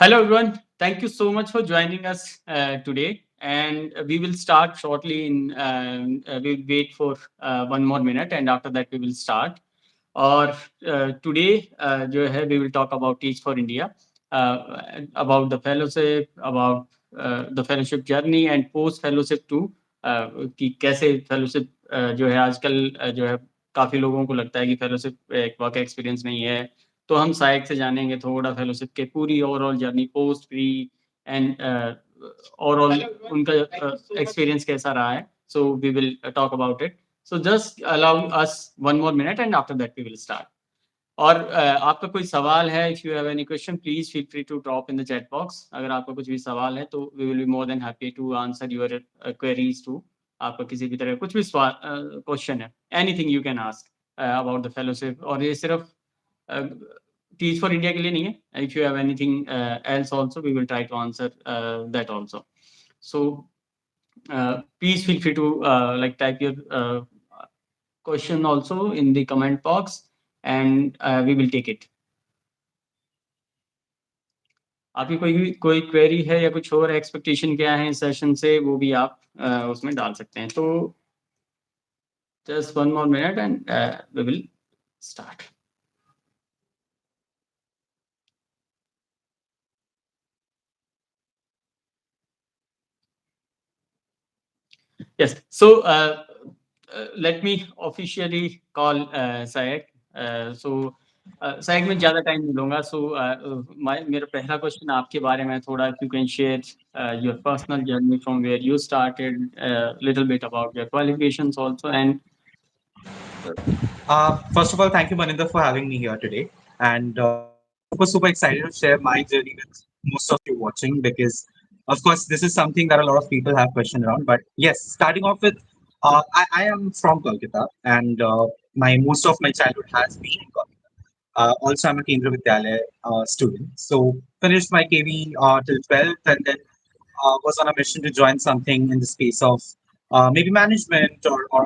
Hello, everyone. Thank you so much for joining us today. And we will start shortly. We'll wait for 1 more minute, and after that we will start. और today जो है we will talk about Teach for India, about the fellowship, about the fellowship journey and post fellowship too, कि कैसे fellowship जो है आजकल जो है काफ़ी लोगों को लगता है कि fellowship एक वर्क एक्सपीरियंस नहीं है। तो हम साइक से जानेंगे थोड़ा फेलोशिप के पूरी overall journey post pre and overall उनका एक्सपीरियंस कैसा रहा है। So we will talk about it. So just allow us 1 more minute and after that we will start. और आपका कोई सवाल है, if you have any question please feel free to drop in the chat box. अगर आपका कुछ भी सवाल है तो we will be more than happy to answer your queries to. आपका किसी भी तरह का कुछ भी सवाल क्वेश्चन है, anything you can ask about the fellowship. और ये सिर्फ टीच फॉर इंडिया के लिए नहीं है। If you have anything else also we will try to answer that also. So please feel free to like type your question also in the comment box and we will take it. आपकी कोई query है या कुछ और expectation क्या है इस session से, वो भी आप उसमें डाल सकते हैं। तो just 1 more minute and we will start. Yes. So let me officially call Syed. So Syed में ज़्यादा टाइम नहीं लूँगा। So मेरा पहला क्वेश्चन आपके बारे में थोड़ा, if you can share your personal journey from where you started, little bit about your qualifications also, and First of all, thank you, Maninder, for having me here today. And super excited to share my journey with most of you watching because, of course, this is something that a lot of people have questioned around. But yes, starting off with, I am from Kolkata, and most of my childhood has been in Kolkata. Also, I'm a Kendra Vidyalaya student. So, finished my KV till 12th, and then was on a mission to join something in the space of maybe management or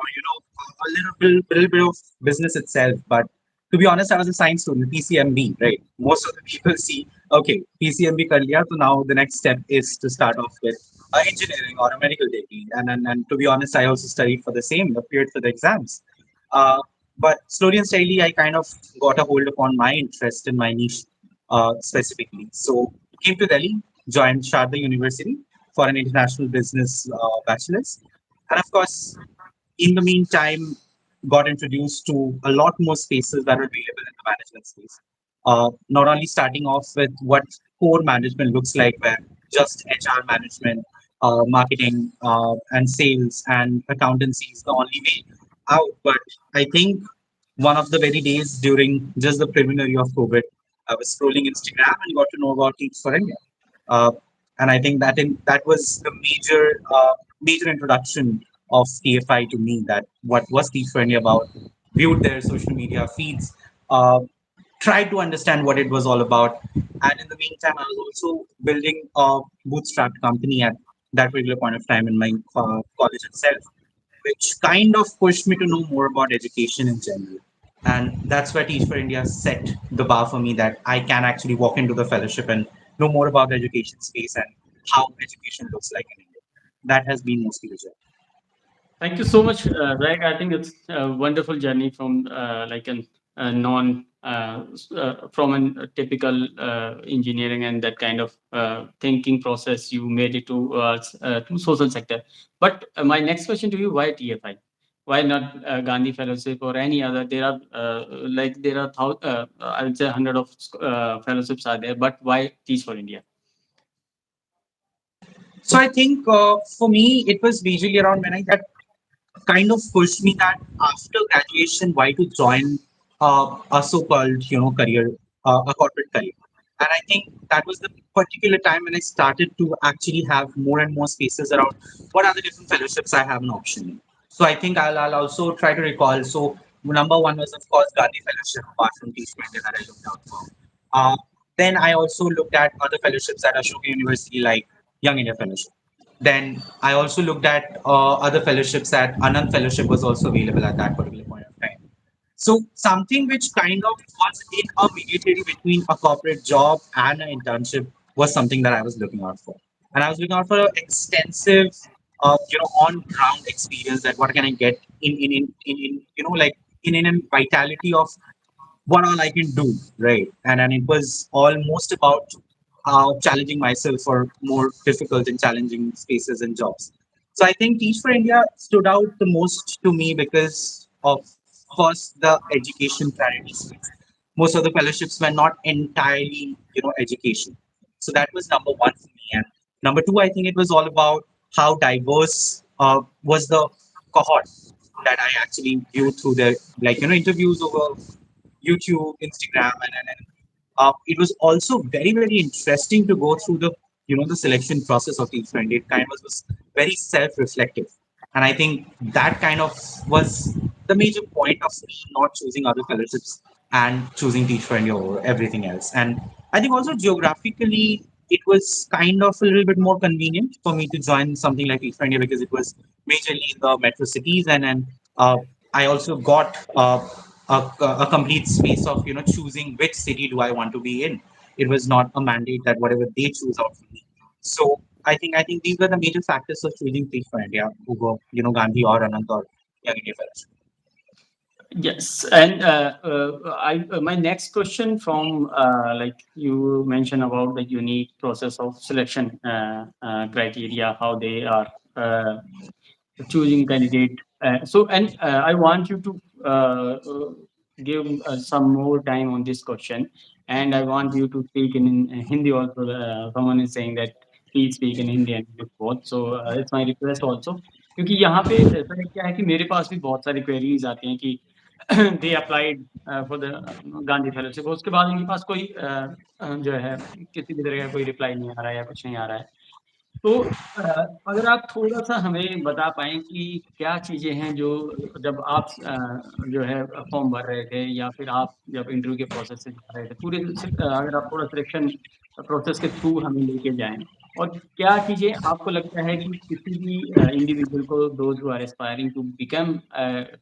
little bit of business itself. But to be honest, I was a science student, PCMB, right? Most of the people see, okay, PCMB kar liya, so now the next step is to start off with engineering or a medical degree. And to be honest, I also studied for the same, appeared for the exams. Uh, but slowly and steadily, I kind of got a hold upon my interest in my niche specifically. So came to Delhi, joined Sharda University for an international business bachelor's. And of course, in the meantime, got introduced to a lot more spaces that are available in the management space. Not only starting off with what core management looks like, where just HR management, marketing, and sales and accountancy is the only way out. But I think one of the very days during just the preliminary of COVID, I was scrolling Instagram and got to know about Teach for India. Uh, and I think that was the major introduction of TFI to me. That what was Teach for India about? Viewed their social media feeds, uh, tried to understand what it was all about, and in the meantime, I was also building a bootstrapped company at that particular point of time in my college itself, which kind of pushed me to know more about education in general. And that's where Teach for India set the bar for me that I can actually walk into the fellowship and know more about the education space and how education looks like in India. That has been mostly the journey. thank you so much, Zach. I think it's a wonderful journey from like an non from a typical engineering and that kind of thinking process. You made it to social sector. But my next question to you: why TFI? Why not Gandhi Fellowship or any other? There are I would say hundred of fellowships are there, but why Teach for India? So I think for me, it was majorly around when I that kind of pushed me that after graduation, why to join a so-called career, a corporate career. And I think that was the particular time when I started to actually have more and more spaces around what are the different fellowships I have an option in. So I think I'll also try to recall. So number one was of course Gandhi Fellowship, apart from Teach for India that I looked out for. Uh, then I also looked at other fellowships at Ashoka University like Young India Fellowship. Then I also looked at other fellowships at Anand Fellowship was also available at that particular point of time. So something which kind of was in a mediatory between a corporate job and an internship was something that I was looking out for, and I was looking out for an extensive, on ground experience. That what can I get in like in vitality of what all I can do, right? And it was almost about challenging myself for more difficult and challenging spaces and jobs. So I think Teach for India stood out the most to me because of first the education priority space. Most of the fellowships were not entirely, education. So that was number one for me. And number two, I think it was all about how diverse was the cohort that I actually viewed through the interviews over YouTube, Instagram, and it was also very, very interesting to go through the the selection process of each friend. It kind of was very self-reflective, and I think that kind of was the major point of me not choosing other fellowships and choosing Teach for India over everything else. And I think also geographically, it was kind of a little bit more convenient for me to join something like Teach for India because it was majorly in the metro cities, and uh, I also got a complete space of choosing which city do I want to be in. It was not a mandate that whatever they choose out for me. So I think these were the major factors of choosing Teach for India over Gandhi or Anant or Young India Fellowship. Yes, and I my next question from like you mentioned about the unique process of selection criteria, how they are choosing candidate. I want you to give some more time on this question, and I want you to speak in Hindi also. Someone is saying that please speak in Hindi and English both. So it's my request also. क्योंकि यहाँ पे ऐसा है क्या है कि मेरे पास भी बहुत सारी क्वेरीज आती हैं कि they applied for the Gandhi fellowship उसके बाद उनके पास कोई जो है किसी भी तरह का कोई रिप्लाई नहीं आ रहा है या कुछ नहीं आ रहा है तो अ, अगर आप थोड़ा-सा हमें बता पाएँ कि क्या चीज़ें हैं जो जब आप जो है फॉर्म भर रहे थे या फिर आप जब इंटरव्यू के प्रोसेस से जा रहे थे, अगर आप थोड़ा सिलेक्शन प्रोसेस के थ्रू हमें लेके जाएँ और क्या चीज़ें आपको लगता है कि किसी भी इंडिविजुअल को those who are aspiring to become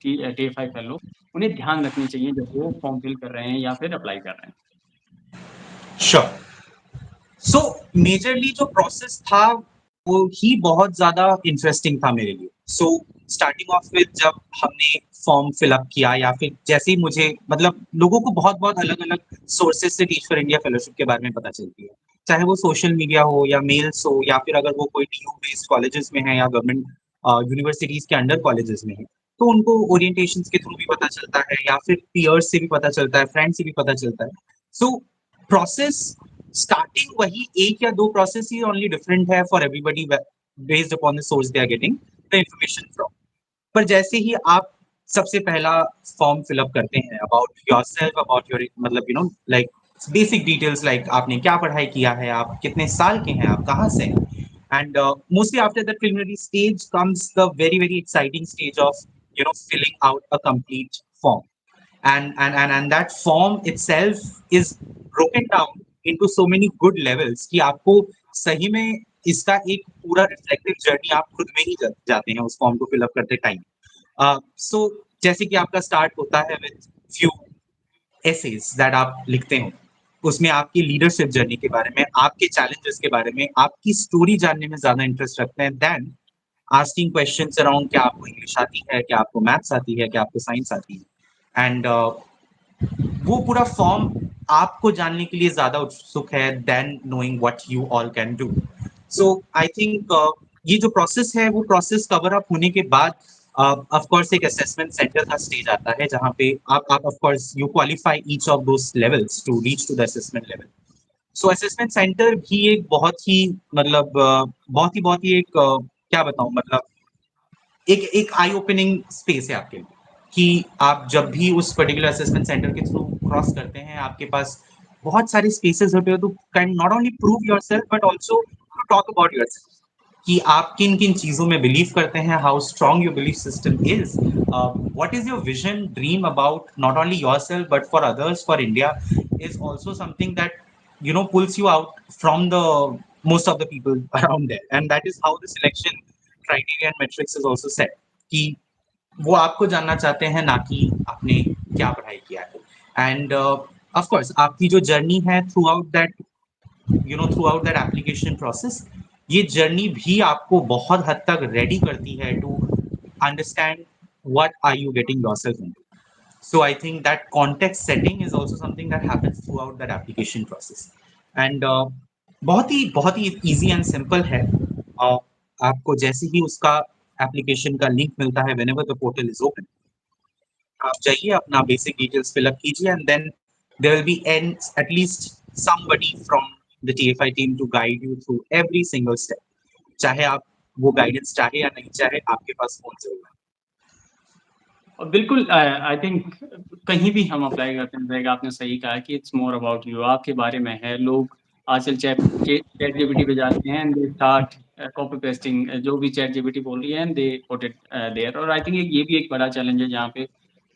टी5 फेलो उन्हें ध्यान रखनी चाहिए जब वो फॉर्म फिल कर रहे हैं या फिर अप्लाई कर रहे हैं? Sure. सो मेजरली जो प्रोसेस था वो ही बहुत ज्यादा इंटरेस्टिंग था मेरे लिए. सो स्टार्टिंग ऑफ विद जब हमने फॉर्म फिलअप किया या फिर जैसे ही मुझे मतलब लोगों को बहुत बहुत अलग अलग सोर्सेज से टीच फॉर इंडिया फेलोशिप के बारे में पता चलती है, चाहे वो सोशल मीडिया हो या मेल्स हो या फिर अगर वो कोई टीयू बेस्ड कॉलेजेस में है या गवर्नमेंट यूनिवर्सिटीज के अंडर कॉलेजेस में है तो उनको ओरिएंटेशन के थ्रू भी पता चलता है या फिर पीयर्स से भी पता चलता है, फ्रेंड से भी पता चलता है. सो प्रोसेस स्टार्टिंग वही एक या दो प्रोसेस ही ओनली डिफरेंट है for everybody based upon the source they are getting the information from. पर जैसे ही आप सबसे पहला फॉर्म फिलअप करते हैं अबाउट योरसेल्फ, अबाउट योर मतलब लाइक बेसिक डिटेल्स लाइक आपने क्या पढ़ाई किया है, आप कितने साल के हैं, आप कहाँ से हैं, and mostly after that preliminary stage comes the very very exciting stage of filling out a complete form. And that form itself is broken down into so many good levels कि आपको सही में इसका एक पूरा रिफ्लेक्टिव जर्नी आप खुद में ही जाते हैं उस फॉर्म को फिलअप करते टाइम. सो जैसे कि आपका स्टार्ट होता है विद फ्यू एसेज दैट आप लिखते हो, उसमें आपकी लीडरशिप जर्नी के बारे में, आपके चैलेंजेस के बारे में, आपकी स्टोरी जानने में ज्यादा इंटरेस्ट रखते हैं देन आस्किंग क्वेश्चंस अराउंड क्या आपको इंग्लिश आती है, क्या आपको मैथ्स आती है, क्या आपको साइंस आती है. एंड वो पूरा फॉर्म आपको जानने के लिए ज्यादा उत्सुक है than knowing what you all can do. So I think ये जो प्रोसेस है वो प्रोसेस कवर अप होने के बाद ऑफ कोर्स एक असेसमेंट सेंटर का स्टेज आता है जहाँ पे आप of course you qualify each of those levels to reach to the assessment level. So assessment centre भी एक बहुत ही मतलब बहुत ही एक क्या बताऊं मतलब एक एक आई ओपनिंग स्पेस है आपके लिए कि आप जब भी उस पर्टिकुलर असेसमेंट सेंटर के थ्रू क्रॉस करते हैं आपके पास बहुत सारे स्पेसेस होते हैं to can not only prove yourself but also to talk about yourself कि आप किन किन चीजों में बिलीव करते हैं, how strong your belief system is, what is your vision dream about not only yourself but for others for India is also something that pulls you out from the most of the people around there, and that is how the selection criteria and metrics is also set कि वो आपको जानना चाहते हैं ना कि आपने क्या पढ़ाई किया है. एंड ऑफ कोर्स आपकी जो जर्नी है throughout that throughout that application process, ये जर्नी भी आपको बहुत हद तक रेडी करती है to understand what are you getting yourself into. So I think that context setting is also something that happens throughout that application process. And बहुत ही easy and simple है. uh, आपको जैसे ही उसका एप्लीकेशन का लिंक मिलता है, whenever the portal is open, आप जाइए अपना बेसिक डिटेल्स फिल अप कीजिए, and then there will be an at least somebody from the TFI team to guide you through every single step, चाहे आप वो गाइडेंस चाहे या नहीं चाहे, आपके पास फोन जरूर है। और बिल्कुल आई थिंक कहीं भी हम अप्लाई करते हैं, जैसे आपने सही कहा कि इट्स मोर अबाउट यू, आपके बारे में है। लोग आजकल चैट जीपीटी पे जाते हैं and they start copy pasting जो भी चैट जीपीटी बोल रही है and they put it there. और आई थिंक ये भी एक बड़ा चैलेंज है जहाँ पे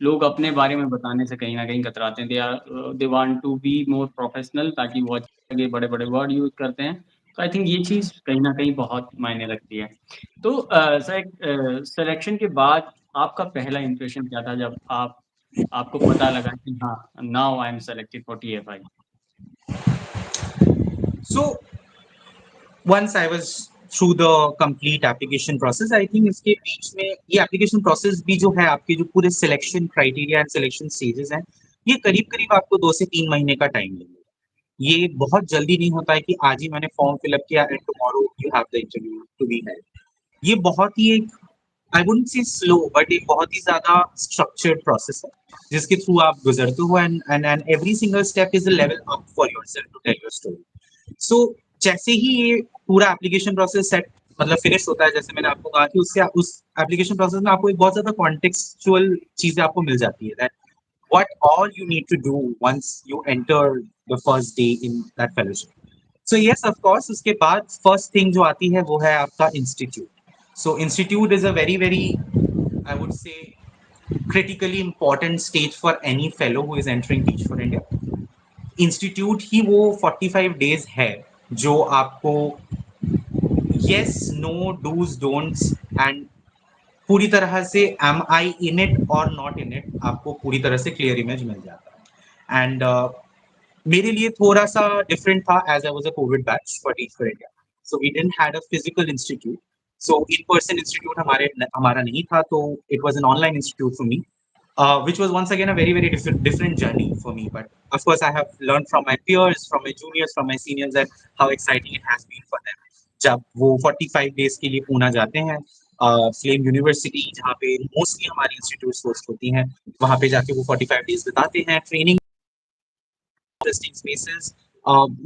लोग अपने बारे में बताने से कहीं ना कहीं कतराते हैं। They want to be more professional, ताकि वो आगे बड़े बड़े वर्ड यूज करते हैं। तो आई थिंक ये चीज़ कहीं ना कहीं बहुत मायने रखती है। तो सर, सिलेक्शन के बाद आपका पहला इंप्रेशन क्या था जब आपको पता लगा कि हाँ, now I am selected for TFI? So once I was through the complete application process, I think इसके बीच में ये एप्लीकेशन प्रोसेस भी जो है, आपके जो पूरे selection criteria and selection stages हैं, ये करीब करीब आपको 2 से 3 महीने का टाइम लगेगा। ये बहुत जल्दी नहीं होता है कि आज ही मैंने फॉर्म फिलअप किया and tomorrow you have the interview to be held. ये बहुत ही एक, I wouldn't say slow, but एक बहुत ही ज्यादा स्ट्रक्चर्ड प्रोसेस है जिसके थ्रू आप गुजरते हो, and every single step is a level up for yourself to tell your story. So जैसे ही ये पूरा एप्लीकेशन प्रोसेस सेट मतलब फिनिश होता है, जैसे मैंने आपको कहा कि उससे उस एप्लीकेशन प्रोसेस में आपको एक बहुत ज्यादा कॉन्टेक्चुअल चीजें आपको मिल जाती है, that what all you need to do once you enter the first day in that fellowship. So yes, of course, उसके बाद first thing जो आती है वो है आपका institute. So institute is a very very, I would say, critically important stage for any fellow who is entering Teach for India. Institute ही वो 45 days है जो आपको yes, no, do's, don'ts and पूरी तरह से एम आई इन इट और not in it आपको पूरी तरह से क्लियर इमेज मिल जाता है। एंड मेरे लिए थोड़ा सा डिफरेंट था, as I was a Covid batch for Teach for India, so we didn't had a physical institute. So in person institute हमारा नहीं था, तो it was an online institute for me, which was once again a very very different journey for me. But of course, I have learned from my peers, from my juniors, from my seniors, that how exciting it has been for them जब वो 45 days के लिए पूना जाते हैं, flame university जहाँ पे mostly हमारी institute host होती हैं, वहाँ पे जाके वो 45 डेज बिताते हैं training, testing spaces,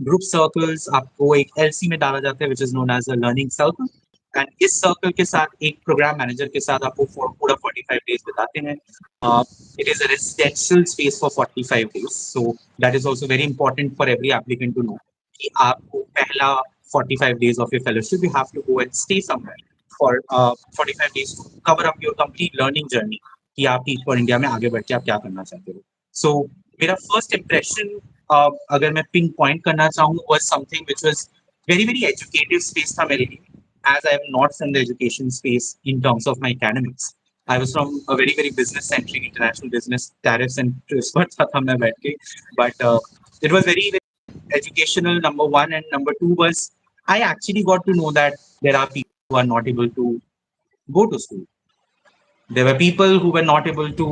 group circles, आपको एक एलसी में डाला जाता है which is known as a learning circle, and इस सर्कल के साथ एक प्रोग्राम मैनेजर के साथ आपको पूरा 45 डेज बिताते हैं। It is a residential space for 45 days, so that is also very important for every applicant to know कि आपको पहला 45 days of your fellowship, you have to go and stay somewhere for 45 days to cover up your complete learning journey कि आप teach for India में आगे बढ़ के आप क्या करना चाहते हो। सो मेरा फर्स्ट इम्प्रेशन, अगर मैं पिन पॉइंट करना चाहूँ, was something which was very very educative space था मेरे लिए, as I am not from the education space in terms of my academics. I was from a very very business centric international business tariffs and पर था मैं बैठ के, but it was very educational, number one, and number two was I actually got to know that there are people who are not able to go to school. There were people who were not able to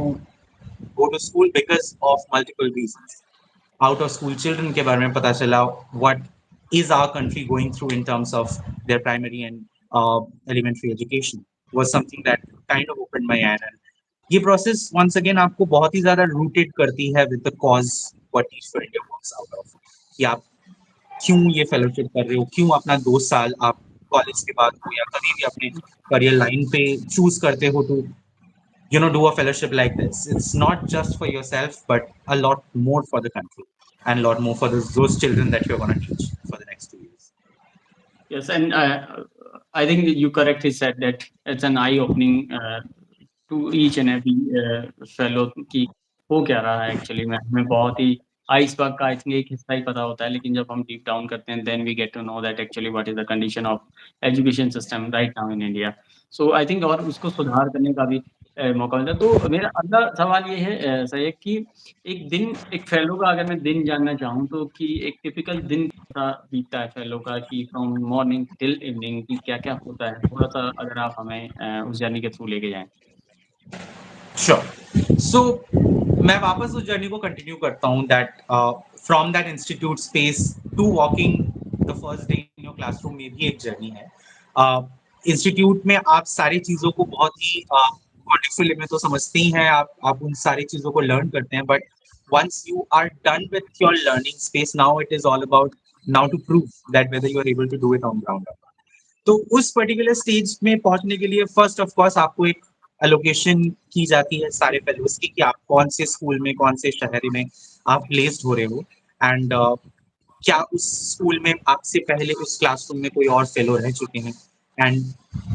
go to school because of multiple reasons. Out of school children के बारे में पता चला what is our country going through in terms of their primary and elementary education was something that kind of opened my eye. And ये process once again आपको बहुत ही ज़्यादा rooted करती है with the cause what Teach for India works out of, कि आप क्यों ये फेलोशिप कर रहे हो, क्यों अपना 2 साल आप कॉलेज के बाद हो या कभी भी अपने करियर लाइन पे चूज करते हो to do a fellowship like this. It's not just for yourself but a lot more for the country and a lot more for those children that you're going to teach for the next 2 years. Yes, and I think you correctly said that it's an eye-opening to each and every fellow कि हो क्या रहा है actually में। हमें बहुत ही iceberg का I think एक हिस्सा ही पता होता है, लेकिन जब हम डीप डाउन करते हैं then we get to know that actually what is the condition of education system right now in India. So I think और उसको सुधार करने का भी मौका मिलता है। तो मेरा अगला सवाल ये है सैयद कि एक दिन एक फेलो का अगर मैं दिन जानना चाहूँ तो कि एक टिपिकल दिन कैसा बीतता है फेलो का कि फ्रॉम मॉर्निंग टिल इवनिंग कि क्या-क्या होता है? थोड़ा-सा अगर आप हमें उस जर्नी के थ्रू लेके जाएँ। श्योर। सो मैं वापस उस जर्नी को कंटिन्यू करता हूँ that from that institute space to walking the first day in your classroom में भी एक जर्नी है। इंस्टीट्यूट में आप सारी चीज़ों को बहुत ही ब्यूटीफुल में तो समझते ही हैं, आप उन सारी चीज़ों को लर्न करते हैं, but once you are done with your learning space, now it is all about now to prove that whether you are able to do it on ground or not. तो उस पर्टिकुलर स्टेज में पहुंचने के लिए first of course आपको एक allocation की जाती है सारे फेलोज की कि आप कौन से स्कूल में कौन से शहर में आप प्लेस्ड हो रहे हो, एंड क्या उस स्कूल में आपसे पहले उस क्लासरूम में कोई और फेलो रह चुके हैं। एंड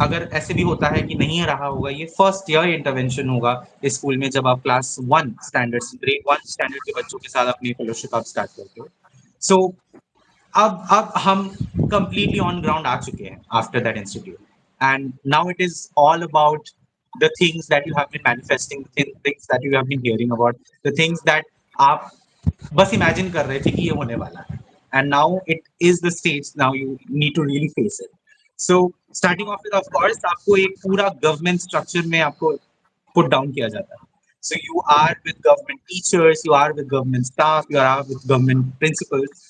अगर ऐसे भी होता है कि नहीं रहा होगा, ये फर्स्ट ईयर इंटरवेंशन होगा इस स्कूल में जब आप क्लास 1 स्टैंडर्ड ग्रेड 1 स्टैंडर्ड के बच्चों के साथ अपनी फेलोशिप आप स्टार्ट करते हो। सो अब हम completely on ground आ चुके हैं after that institute, and now it is all about the things that you have been manifesting, the things that you have been hearing about, the things that आप बस imagine कर रहे थे कि ये होने वाला है, and now it is the stage, now you need to really face it. So starting off with, of course, आपको एक पूरा गवर्नमेंट स्ट्रक्चर में आपको put down किया जाता है. So you are with government teachers, you are with government staff, you are with government principals,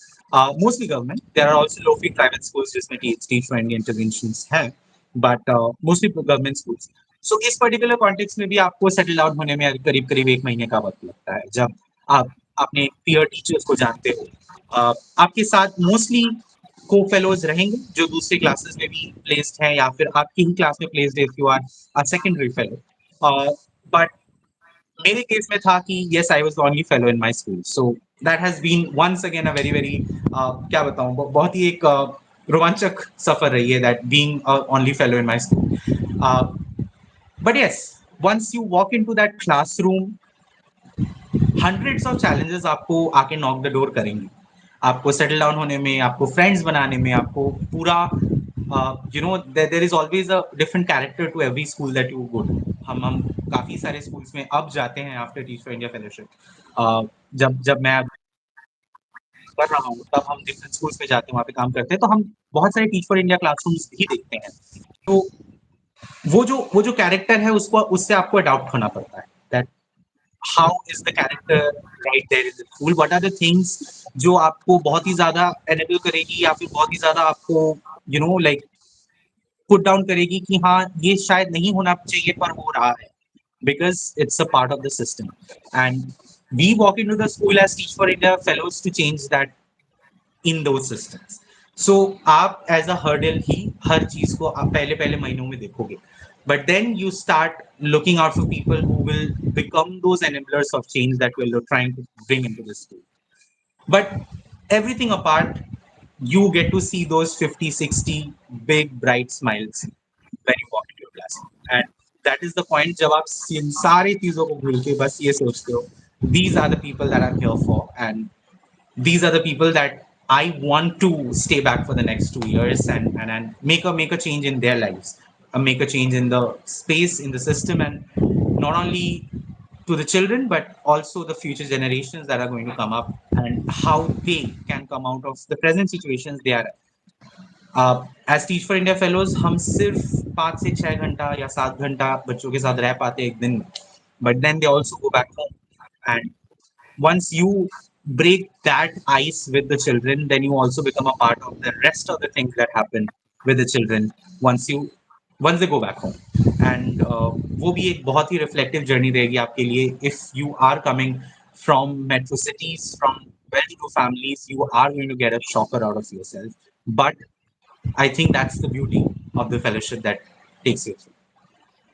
mostly government. There are also low-fee private schools जिसमें teacher-friendly interventions हैं, but mostly government schools. So इस particular context में भी आपको settle out होने में करीब करीब 1 महीने का वक्त लगता है जब आप अपने peer teachers को जानते हो। आपके साथ mostly को फेलोज रहेंगे जो दूसरे क्लासेस में भी प्लेस्ड हैं या फिर आपकी ही क्लास में प्लेस्ड है if you are a secondary fellow, but मेरे केस में था कि yes I was the only fellow in my school, so that has been once again a very very क्या बताऊं, बहुत ही एक रोमांचक सफर रही है that being only fellow in my school. But yes, once you walk into that classroom, hundreds of challenges आपको आके नॉक द डोर करेंगे, आपको सेटल डाउन होने में, आपको फ्रेंड्स बनाने में, आपको पूरा there is always a different character to every school that you go to. हम काफी सारे स्कूल्स में अब जाते हैं after Teach for India fellowship. जब जब मैं कर रहा हूँ तब हम डिफरेंट स्कूल्स में जाते हैं, वहाँ पे काम करते हैं, तो हम बहुत सारे टीच फॉर इंडिया क्लासरूम्स भी देखते हैं। तो वो जो कैरेक्टर है उसको उससे आपको अडॉप्ट होना पड़ता है that how is the character right there in the school, what are the things जो आपको बहुत ही ज्यादा एनेबल करेगी या फिर बहुत ही ज्यादा आपको लाइक पुट डाउन करेगी कि हाँ ये शायद नहीं होना चाहिए पर हो रहा है, because it's a part of the system, and we walk into the school as Teach for India fellows to change that in those systems. So आप एज अ हर्डल ही हर चीज को आप पहले पहले महीनों में देखोगे, but then you start looking out for people who will become those enablers of change that we're trying to bring into the school. But everything apart, you get to see those 50, 60 big, bright smiles when you walk into your class. And that is the point जब आप इन सारी चीजों को भूल के बस ये सोचते हो, these are the people that I'm here for, and these are the people that I want to stay back for the next 2 years, and make a change in their lives, make a change in the space, in the system, and not only to the children but also the future generations that are going to come up, and how they can come out of the present situations they are as Teach for India fellows. हम सिर्फ 5 से 6 घंटा या 7 घंटा बच्चों के साथ रह पाते एक दिन में, but then they also go back home, and once you break that ice with the children, then you also become a part of the rest of the things that happen with the children once they go back home. And वो भी एक बहुत ही reflective journey रहेगी आपके लिए if you are coming from metro cities, from well-to-do families. You are going to get a shocker out of yourself, but I think that's the beauty of the fellowship that takes you through.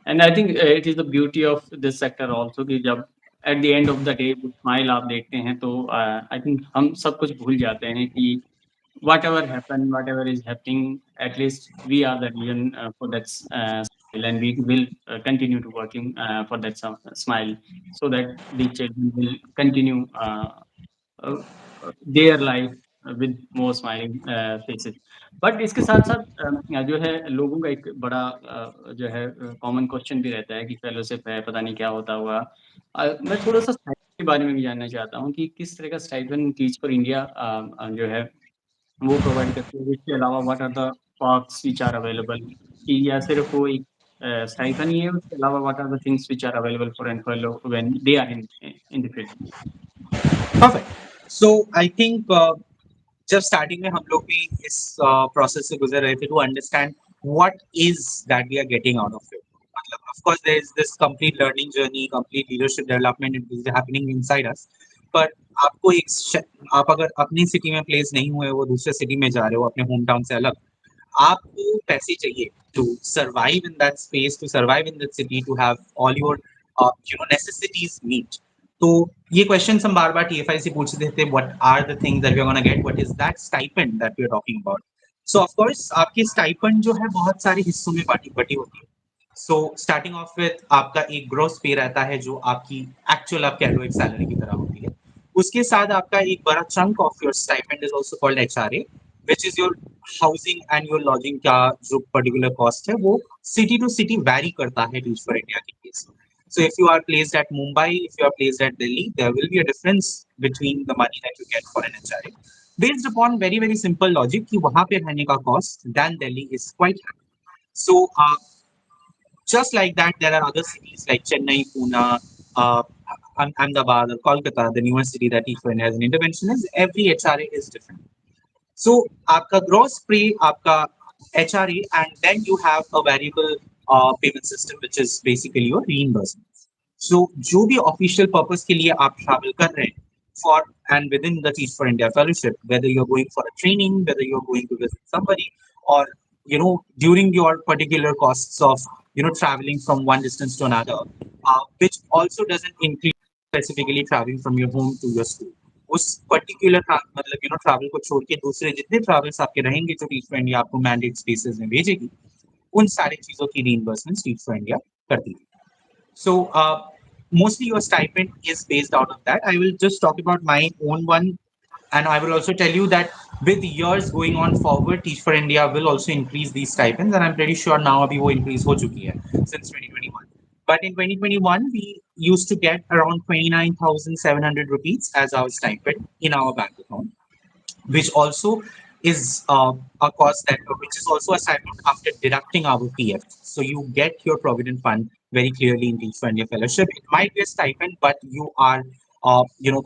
And I think it is the beauty of this sector also कि जब eight the end of the day वो smile आप देखते हैं तो I think हम सब कुछ भूल जाते हैं कि whatever happened, whatever is happening, at least we are the reason for that smile, and we will continue to working for that smile, so that the children will continue uh, their life with more smiling faces. But इसके साथ-साथ जो है लोगों का एक बड़ा जो है कॉमन क्वेश्चन भी रहता है कि फेलोशिप है, पता नहीं क्या होता होगा। मैं थोड़ा-सा स्टाइपेंड के बारे में भी जानना चाहता हूँ कि किस तरह का स्टाइपेंड टीच फॉर इंडिया जो है वो प्रोवाइड करती है? इसके अलावा what are the perks which are available कि या सिर्फ़ वो एक स्टाइपेंड ही है, उसके अलावा what are the things which are available for an fellow when they are in the field? Perfect. So I think जब स्टार्टिंग में हम लोग भी इस प्रोसेस से गुजर रहे थे to understand what is that we are getting out of it. मतलब of course there is this complete learning journey, complete leadership development is happening inside us. पर आपको आप अगर अपनी सिटी में प्लेस नहीं हुए, वो दूसरे सिटी में जा रहे हो अपने होम टाउन से अलग, आपको पैसे चाहिए to survive in that space, to survive in that city, to have all your necessities meet. तो ये क्वेश्चन हम बार बार टीएफआई से पूछते थे, what are the things that we are gonna get, what is that stipend that we are talking about. So of course आपकी stipend जो है बहुत सारे हिस्सों में बांटी बटी होती है। सो स्टार्टिंग ऑफ विथ आपका एक ग्रॉस पे रहता है जो आपकी एक्चुअल आप कह लो एक सैलरी की तरह होती है। उसके साथ आपका एक बड़ा chunk of your stipend is also called HRA, which is your housing and your lodging का जो पर्टिकुलर कॉस्ट है वो सिटी टू सिटी वैरी करता है टीच फॉर इंडिया के case. So if you are placed at Mumbai, if you are placed at Delhi, there will be a difference between the money that you get for an HRA, based upon very very simple logic कि वहाँ पे रहने का cost than Delhi is quite high. So just like that, there are other cities like Chennai, Pune, uh, Ahmedabad, or Kolkata, the newest city that each one has an intervention is. Every HRA is different. So आपका gross pay, आपका HRA, and then you have a variable payment system, which is basically your reimbursement. So जो भी official purpose के लिए आप travel कर रहे हैं for and within the Teach for India fellowship, whether you're going for a training, whether you're going to visit somebody, or during your particular costs of traveling from one distance to another, which also doesn't include specifically traveling from your home to your school. उस particular मतलब travel को छोड़ के दूसरे जितने travels आपके रहेंगे जो टीच फॉर इंडिया आपको मैंडेट स्पेसेस में भेजेगी, उन सारी चीजों की रीइंबर्समेंट टीच फॉर इंडिया करती है। So mostly your stipend is based out of that. I will just talk about my own one, and I will also tell you that with years going on forward, Teach for India will also increase these stipends, and I'm pretty sure now abhi wo increase ho chuki hai since 2021. But in 2021, we used to get around 29,700 rupees as our stipend in our bank account, which also is a cost that which is also a stipend after deducting our PF. So you get your provident fund very clearly in Teach for India Fellowship. It might be a stipend, but you are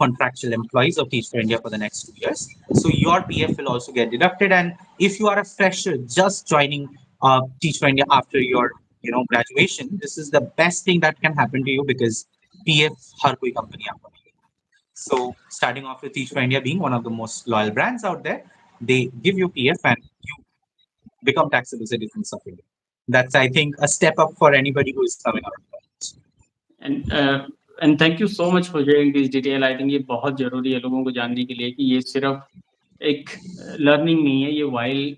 contractual employees of Teach for India for the next 2 years. So your PF will also get deducted. And if you are a fresher just joining Teach for India after your graduation, this is the best thing that can happen to you because PF हर कोई company आपको देगी. So starting off with Teach for India being one of the most loyal brands out there, they give you PF and you become taxable citizens of India. That's I think a step up for anybody who is coming out of college. And and thank you so much for sharing this detail. I think ये बहुत ज़रूरी है लोगों को जानने के लिए कि ये सिर्फ एक लर्निंग नहीं है, ये व्हाइल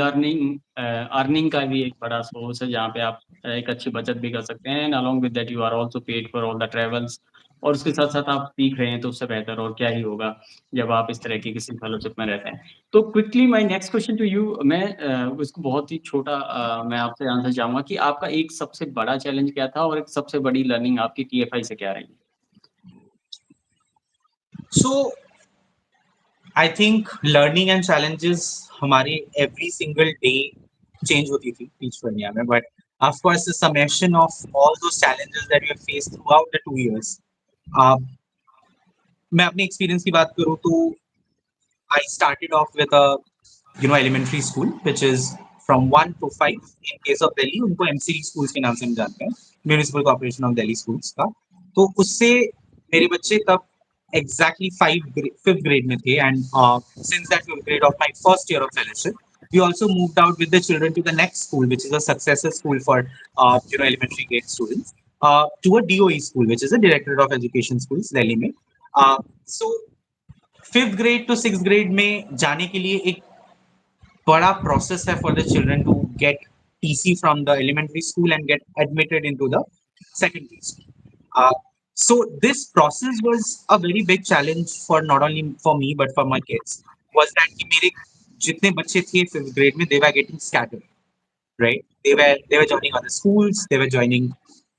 लर्निंग अर्निंग का भी एक बड़ा सोर्स है, जहाँ पे आप एक अच्छी बचत भी कर सकते हैं and along with that you are also paid for all the travels और उसके साथ-साथ आप सीख रहे हैं, तो उससे बेहतर और क्या ही होगा, जब आप इस तरह की किसी फेलोशिप में रहते हैं। तो quickly my next question to you, मैं इसको बहुत ही छोटा मैं आपसे आंसर चाहूँगा कि आपका एक सबसे बड़ा चैलेंज क्या था और एक सबसे बड़ी लर्निंग आपकी टीएफआई से क्या रही? So I think learning and challenges हमारी every single day change होती थी Teach for India में, but of course the summation of all those challenges that we have faced throughout the 2 years. Uh, मैं अपने experience की बात करूँ तो I started off with a elementary school which is from 1 to 5. In case of Delhi उनको MCD schools के नाम से हम जानते हैं, Municipal Corporation of Delhi schools का. तो उससे मेरे बच्चे तब exactly fifth grade में थे, and since that fifth grade of my first year of fellowship, we also moved out with the children to the next school, which is a successor school for elementary grade students, to a DOE school, which is a Directorate of Education schools Delhi में. So fifth grade to six grade में जाने के लिए एक बड़ा process है for the children to get TC from the elementary school and get admitted into the secondary school. So this process was a very big challenge for not only for me but for my kids. Was that कि मेरे जितने बच्चे थे 5th grade में, they were getting scattered, right? They were joining other schools, they were joining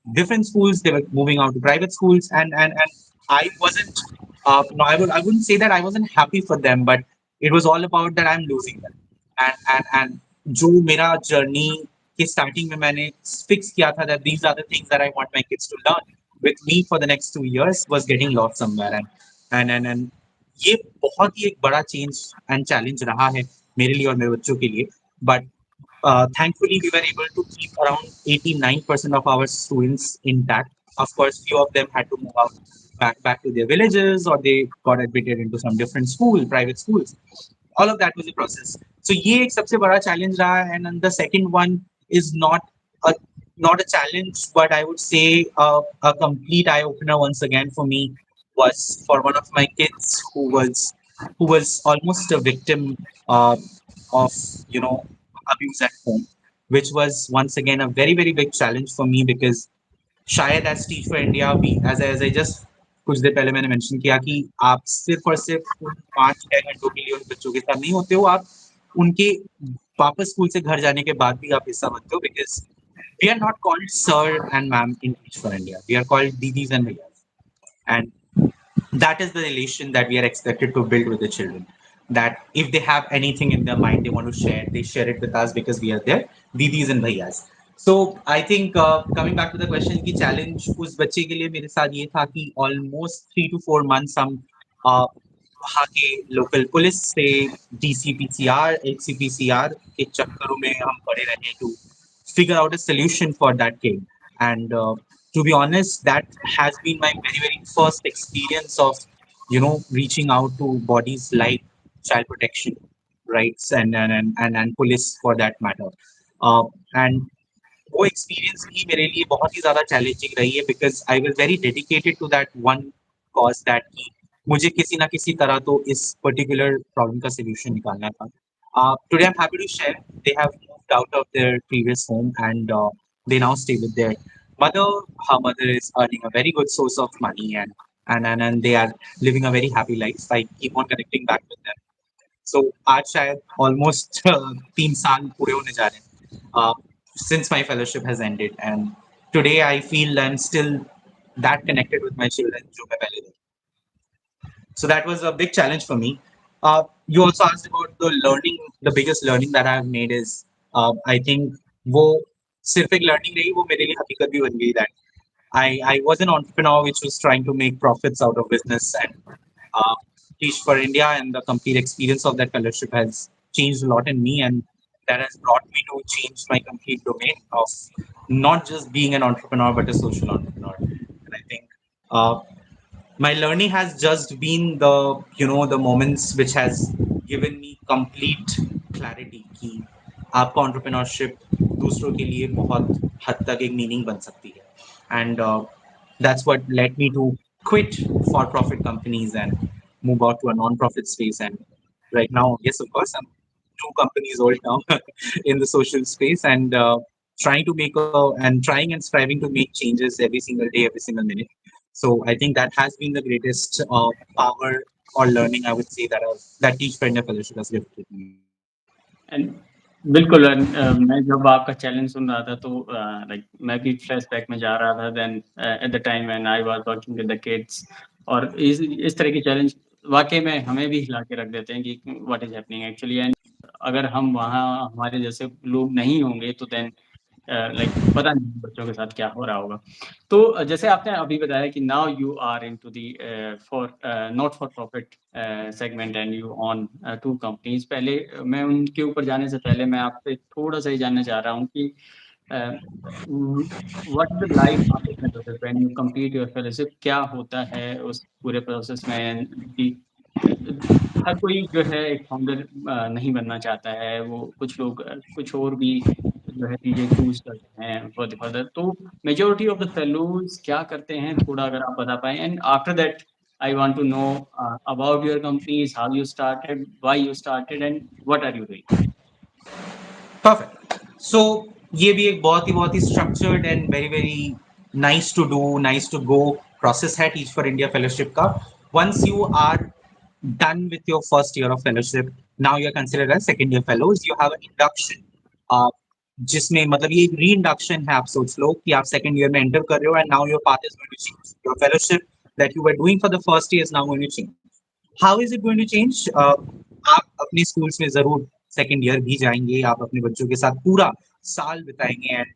different schools, they were moving out to private schools, and I wasn't no, I wouldn't say that I wasn't happy for them, but it was all about that I'm losing them. And जो मेरा journey के starting में मैंने fix किया था that these are the things that I want my kids to learn with me for the next 2 years was getting lost somewhere. And ये बहुत ही एक बड़ा चेंज एंड चैलेंज रहा है मेरे लिए और मेरे बच्चों के लिए. But thankfully, we were able to keep around 89% of our students intact. Of course, few of them had to move out back to their villages, or they got admitted into some different school, private schools. All of that was a process. So ये एक सबसे बड़ा challenge रहा, and then the second one is a not a challenge, but I would say a complete eye opener once again for me was for one of my kids who was almost a victim uh, of abuse at home, which was once again a very very big challenge for me because शायद as Teach for India भी as I just कुछ देर पहले मैंने mention किया कि आप सिर्फ और सिर्फ उन 5-6 घंटों के लिए उन बच्चों के साथ नहीं होते हो, आप उनके वापस स्कूल से घर जाने के बाद भी आप हिस्सा बनते हो because we are not called sir and ma'am in Teach for India, we are called दीदीज एंड भैया. And that is the relation that we are expected to build with the children, that if they have anything in their mind they want to share, they share it with us because we are their didis and bhaiyas. So I think coming back to the question ki challenge us bacche ke liye mere sath ye tha ki almost 3 to 4 months hum uh, वहाँ के local police से DCPCR HCPCR के चक्करों में हम पड़े रहे to figure out a solution for that kid. And to be honest, that has been my very, very first experience of, reaching out to bodies like child protection rights and police for that matter. And वो experience भी मेरे लिए बहुत ही ज़्यादा challenging रही है because I was very dedicated to that one cause that की मुझे किसी ना किसी तरह तो इस पर्टिकुलर प्रॉब्लम का सोल्यूशन निकालना था. Today I'm happy to share they have moved out of their previous home and they now stay with their mother. Her mother is earning a very good source of money and they are living a very happy life. I keep on connecting back with them. So आज शायद almost 3 साल पूरे होने जा रहे हैं since my fellowship has ended, and today I feel I'm still that connected with my children जो मैं पहले था. So that was a big challenge for me. You also asked about the learning. The biggest learning that I've made is I think वो सिर्फ एक learning नहीं, वो मेरे लिए हकीकत भी बन गई that I was an entrepreneur which was trying to make profits out of business, and uh, Teach for India and the complete experience of that fellowship has changed a lot in me, and that has brought me to change my complete domain of not just being an entrepreneur but a social entrepreneur. And I think uh, my learning has just been the moments which has given me complete clarity कि आपका entrepreneurship दूसरों के लिए बहुत हद तक एक meaning बन सकती है. And that's what led me to quit for profit companies and move out to a non-profit space. And right now, yes, of course, I'm 2 companies old now in the social space, and trying and striving to make changes every single day, every single minute. So I think that has been the greatest power or learning I would say that Teach for India Fellowship has gifted me. And बिल्कुल मैं जब आपका challenge सुन रहा था तो like मैं भी flashback में जा रहा था then at the time when I was working with the kids और इस तरह के चैलेंज वाकई में हमें भी हिला के रख देते हैं कि what is happening actually and अगर हम वहाँ हमारे जैसे लोग नहीं होंगे तो देन लाइक पता नहीं बच्चों के साथ क्या हो रहा होगा. तो जैसे आपने अभी बताया कि now you are into the for not for profit segment and you on 2 companies. पहले मैं उनके ऊपर जाने से पहले मैं आपसे थोड़ा-सा ही जानना चाह रहा हूँ कि what is the life after fellowship when you complete your fellowship? क्या होता है उस पूरे प्रोसेस में कि अ, हर कोई जो है एक फाउंडर नहीं बनना चाहता है. वो कुछ लोग कुछ और भी जो है चीज़ें चूज़ करते हैं फॉर द फर्दर. तो मेजॉरिटी ऑफ द फेलोज़ क्या करते हैं? थोड़ा अगर आप बता पाएँ and after that I want to know about your companies, how you started, why you started, and what are you doing? Perfect. So ये भी एक बहुत ही structured and very very nice to do, nice to go process है Teach for India Fellowship का. Once you are done with your first year of fellowship. Now you're considered as second year fellows. You have an induction, uh, जिसमें मतलब ये एक री-इंडक्शन है. आप सोच लो कि आप सेकंड ईयर में एंटर कर रहे हो, and now your path is going to change. Your fellowship that you were doing for the first year is now going to change. How is it going to change? आप अपने schools में जरूर second year भी जाएंगे, आप अपने बच्चों के साथ पूरा साल बिताएंगे, and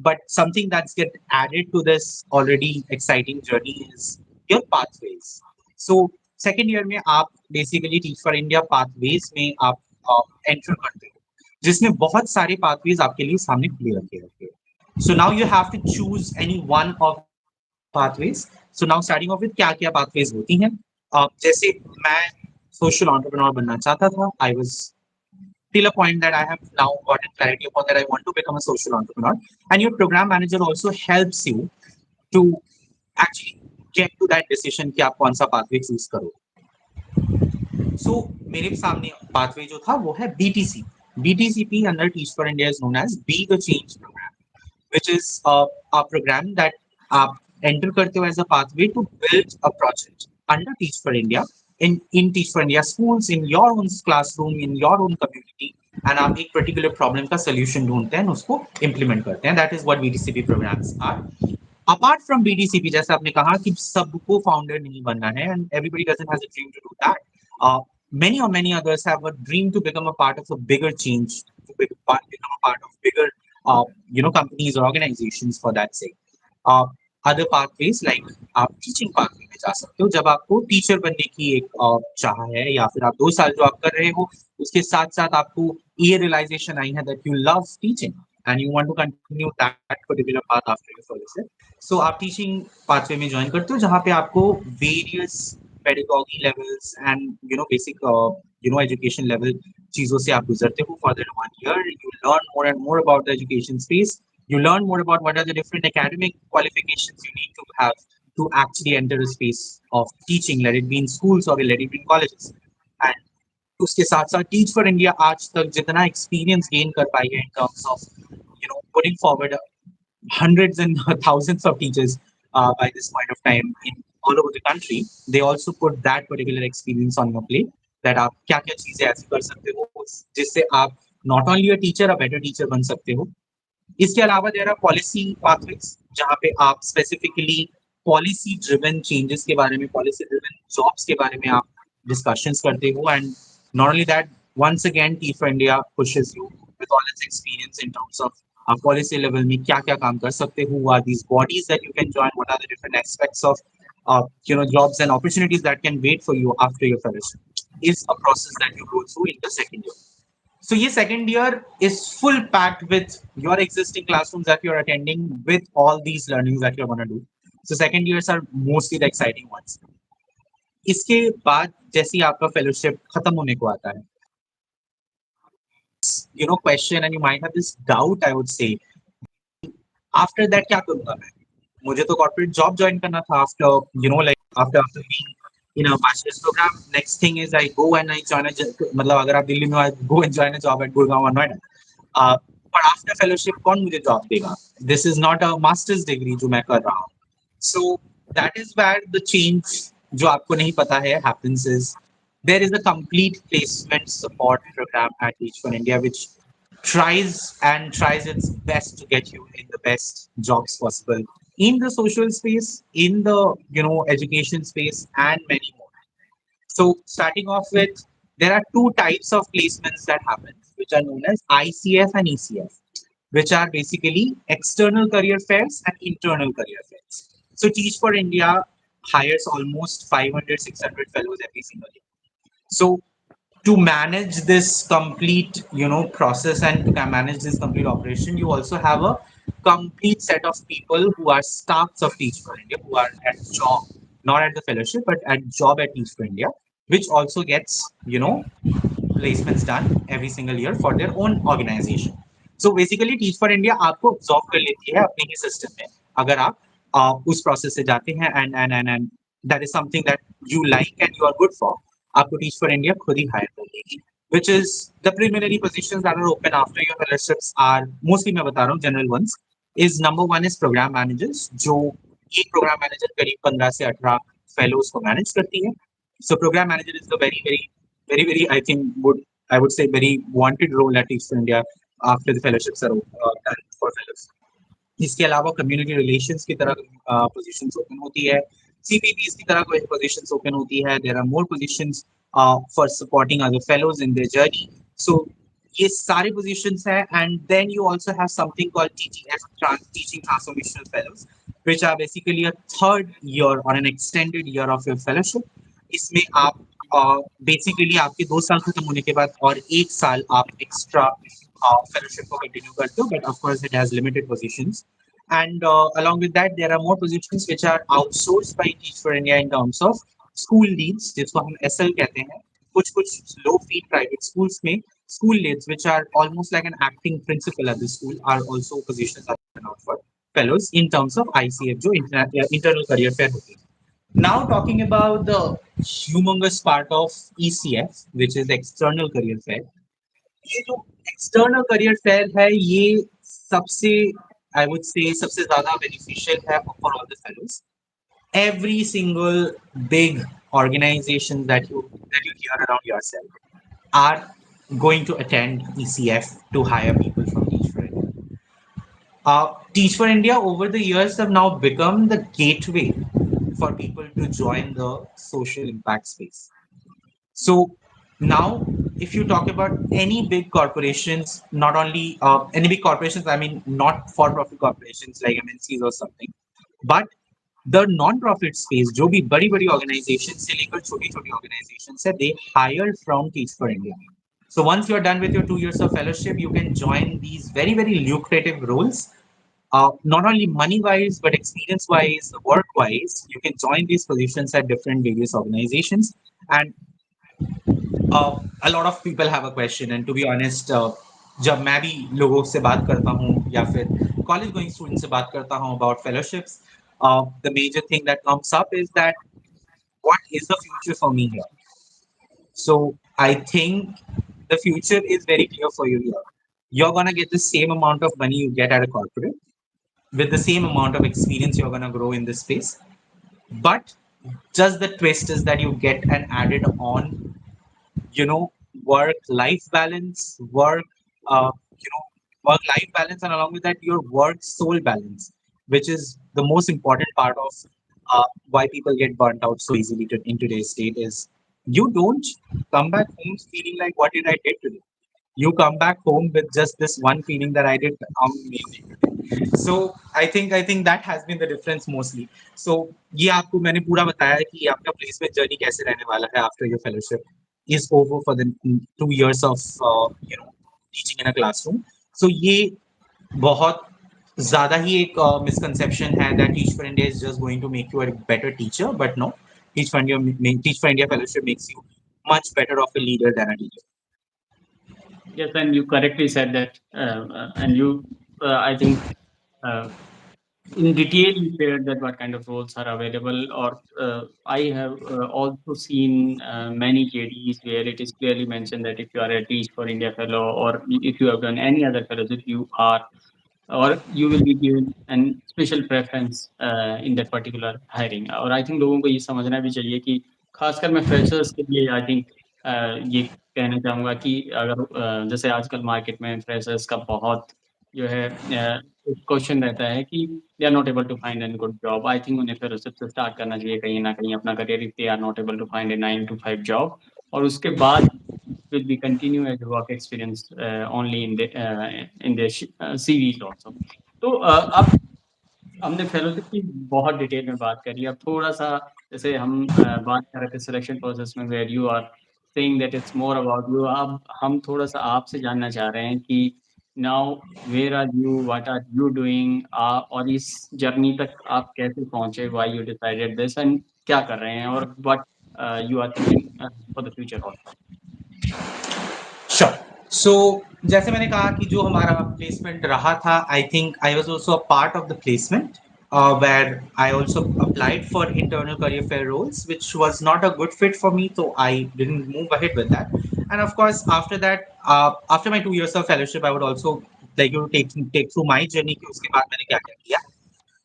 but something that's get added to this already exciting journey is your pathways. So second year में आप basically teach for India pathways में आप एंटर करते हो, जिसमें बहुत सारे पाथवेज आपके लिए सामने खुले रखे रहते हैं. So now you have to choose any one of these pathways. So now starting off with क्या क्या pathways होती हैं. जैसे मैं social entrepreneur बनना चाहता था. I was till a point that I have now gotten clarity upon that I want to become a social entrepreneur. And your program manager also helps you to actually get to that decision कि आप कौन सा pathway choose करो. So मेरे सामने pathway जो था वो है BTC. BTCP under Teach for India is known as Be the Change program, which is a program that आप enter करते हो as a pathway to build a project under Teach for India in Teach for India schools, in your own classroom, in your own community, and आप एक particular problem का solution ढूंढते हैं, उसको implement करते हैं. That is what BTCP programs are. Apart from BTCP, जैसे आपने कहा कि सबको फाउंडर नहीं बनना है, and everybody doesn't has a dream to do that. Many others have a dream to become a part of a bigger change, to become a part of bigger, companies or organizations for that sake. Uh, Other pathways like आप teaching pathway में जा सकते हो, जब आपको teacher बनने की एक चाह है, या फिर आप 2 साल जो आप कर रहे हो उसके साथ साथ आपको ये रियलाइजेशन आई है that you love teaching and you want to continue that particular path after your fellowship. So आप टीचिंग pathway में ज्वाइन करते हो, जहाँ पे आपको various pedagogy levels and basic education level चीजों से आप गुजरते हो. For that 1 year you learn more and more about the education space. You learn more about what are the different academic qualifications you need to have to actually enter a space of teaching, let it be in schools or let it be in colleges. And उसके साथ साथ teach for India आज तक जितना experience gain कर पाई है in terms of putting forward hundreds and thousands of teachers by this point of time in all over the country, they also put that particular experience on your plate, that आप क्या क्या चीजें ऐसी कर सकते हो जिससे आप not only a teacher, a better teacher बन सकते हो. इसके अलावा देयर आर पॉलिसी पाथवेज, जहाँ पे आप स्पेसिफिकली पॉलिसी ड्रिवन चेंजेस के बारे में, पॉलिसी ड्रिवन जॉब्स के बारे में आप डिस्कशंस करते हो. And not only that, once again Teach for India pushes you with all its experience in terms of policy level में क्या क्या काम कर सकते हो, who are these bodies that you can join, what are the different aspects of jobs and opportunities that can wait for you after your fellowship, is a process that you go through in the second year. So your second year is full packed with your existing classrooms that you're attending, with all these learnings that you're going to do. So second years are mostly the exciting ones. इसके बाद जैसे ही आपका fellowship खत्म होने को आता है, question, and you might have this doubt, I would say, after that क्या करूंगा मैं. मुझे तो कॉर्पोरेट जॉब ज्वाइन करना था after after being in a bachelor's program. Next thing is I go and I join a मतलब अगर आप दिल्ली में go and join a job at Gurgaon or Noida. But after fellowship कौन मुझे job देगा? This is not a master's degree जो मैं कर रहा हूँ. So that is where the change जो आपको नहीं पता है happens is there is a complete placement support program at Teach for India which tries its best to get you in the best jobs possible in the social space, in the education space, and many more. So starting off with, there are two types of placements that happen, which are known as ICF and ECF, which are basically external career fairs and internal career fairs. So Teach for India hires almost 500, 600 fellows every single year. So to manage this complete process and to manage this complete operation, you also have a complete set of people who are staffs of Teach for India, who are at job, not at the fellowship but at job at Teach for India, which also gets placements done every single year for their own organization. So basically Teach for India आपको absorb कर लेती है अपने ही system में, अगर आप उस process से जाते हैं, and that is something that you like and you are good for. आपको Teach for India खुद ही hire कर लेगी, which is the preliminary positions that are open after your fellowships are mostly, मैं बता रहा हूँ, general ones. Is number one is program managers, जो एक program manager करीब 15 से 18 fellows को manage करती है. So program manager is the very I think would say very wanted role at East India after the fellowships are done for fellows. इसके अलावा community relations की तरह पोजीशंस ओपन होती है, सीपीपीज की तरह कोई पोजीशंस ओपन होती है, there are more positions for supporting other fellows in their journey. So ये सारे पोजीशंस है. And then you also have something called TTF, teaching transformational fellows, which are basically a third year or an extended year of your fellowship. इसमें आप basically आपके 2 साल खत्म होने के बाद और 1 साल आप एक्स्ट्रा fellowship को continue करते हो, but of course it has limited positions. And along with that, there are more positions which are outsourced by Teach for India in terms of school leads, जिसको हम SL कहते हैं. कुछ कुछ low fee private schools में school leads, which are almost like an acting principal at the school, are also positions that are out for fellows in terms of ICF, जो internal career fair होती है. Now talking about the humongous part of ECF, which is the external career fair. ये जो external career fair है, ये सबसे I would say सबसे ज्यादा बेनिफिशियल है for all the fellows. Every single big organization that you hear around yourself are going to attend ECF to hire people from Teach for India. Teach for India over the years have now become the gateway for people to join the social impact space. So now, if you talk about any big corporations, not only any big corporations, I mean not for-profit corporations like MNCs or something, but the non-profit space, जो भी बड़ी-बड़ी organizations से लेकर छोटी-छोटी organizations है, they hire from Teach for India. So once you're done with your 2 years of fellowship, you can join these very lucrative roles. Not only money-wise, but experience-wise, work-wise, you can join these positions at different various organizations. And a lot of people have a question, and to be honest, जब मैं भी लोगों से बात करता हूँ या फिर कॉलेज गोइंग स्टूडेंट से बात करता हूँ about fellowships, the major thing that comes up is that what is the future for me here? So I think the future is very clear for you here. You're gonna get the same amount of money you get at a corporate with the same amount of experience you're gonna grow in this space. But just the twist is that you get an added on, you know, work life balance, work life balance, and along with that, your work soul balance, which is the most important part of why people get burnt out so easily in today's state. Is you don't come back home feeling like, what did I did today? You come back home with just this one feeling that I did amazing. So I think that has been the difference mostly. So ये आपको मैंने पूरा बताया है कि आपका placement journey कैसे रहने वाला है after your fellowship is over for the 2 years of teaching in a classroom. So ये बहुत ज़्यादा ही एक misconception है that Teach for India is just going to make you a better teacher, but no, Teach for India fellowship makes you much better of a leader than a teacher. Yes, and you correctly said that, and you, I think, uh, in detail you shared that what kind of roles are available. Or I have also seen many JDs where it is clearly mentioned that if you are a Teach for India fellow, or if you have done any other fellowship, you are, or you will be given an special preference in that particular hiring. और I think लोगों को ये समझना भी चाहिए कि खासकर मैं फ्रेशर्स के लिए आई थिंक ये कहना चाहूँगा कि अगर जैसे आजकल मार्केट में फ्रेशर्स का बहुत जो है क्वेश्चन रहता है कि they are not able to find an good job. I think उन्हें फ्रेशर से स्टार्ट करना चाहिए कहीं ना कहीं अपना career if they are not able to find a 9 to 5 job, और उसके बाद will be continue as work experience only in their CVs also. तो अब हमने फेलोशिप की बहुत डिटेल में बात करी. अब थोड़ा-सा जैसे हम बात कर रहे थे सिलेक्शन प्रोसेस में where you are saying that it's more about you. अब हम थोड़ा-सा आपसे जानना चाह रहे हैं कि now where are you, what are you doing, और इस जर्नी तक आप कैसे पहुँचे, why you decided this, and क्या कर रहे हैं, और what you are thinking for the future also. Sure. So जैसे मैंने कहा कि जो हमारा प्लेसमेंट रहा था, I think I was also a part of the placement where I also applied for internal career fair roles, which was not a good fit for me, so I didn't move ahead with that. And of course, after that, after my 2 years of fellowship, I would also like you to take through my journey कि उसके बाद मैंने क्या क्या किया.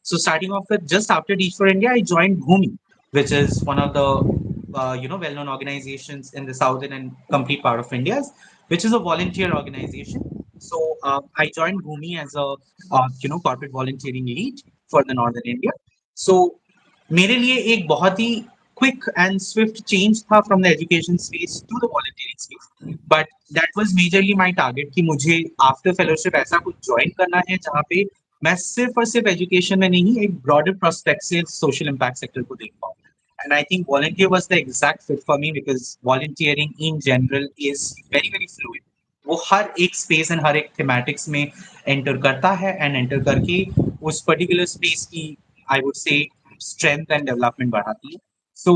So starting off with just after Teach for India, I joined Bhumi, which is one of the well-known organizations in the southern and complete part of India, which is a volunteer organization. So I joined Bhumi as a corporate volunteering lead for the northern India. So मेरे लिए एक बहुत ही quick and swift change था from the education space to the volunteering space but that was majorly my target कि मुझे after fellowship ऐसा कुछ ज्वाइन करना है जहाँ पे मैं सिर्फ और सिर्फ एजुकेशन में नहीं एक broader prospective social impact sector को देख पाऊँ and I think volunteer was the exact fit for me because volunteering in general is very very fluid. वो हर एक स्पेस एंड हर एक थीमेटिक्स में एंटर करता है एंड एंटर करके उस पर्टिकुलर स्पेस की I would say strength and development बढ़ाती है. So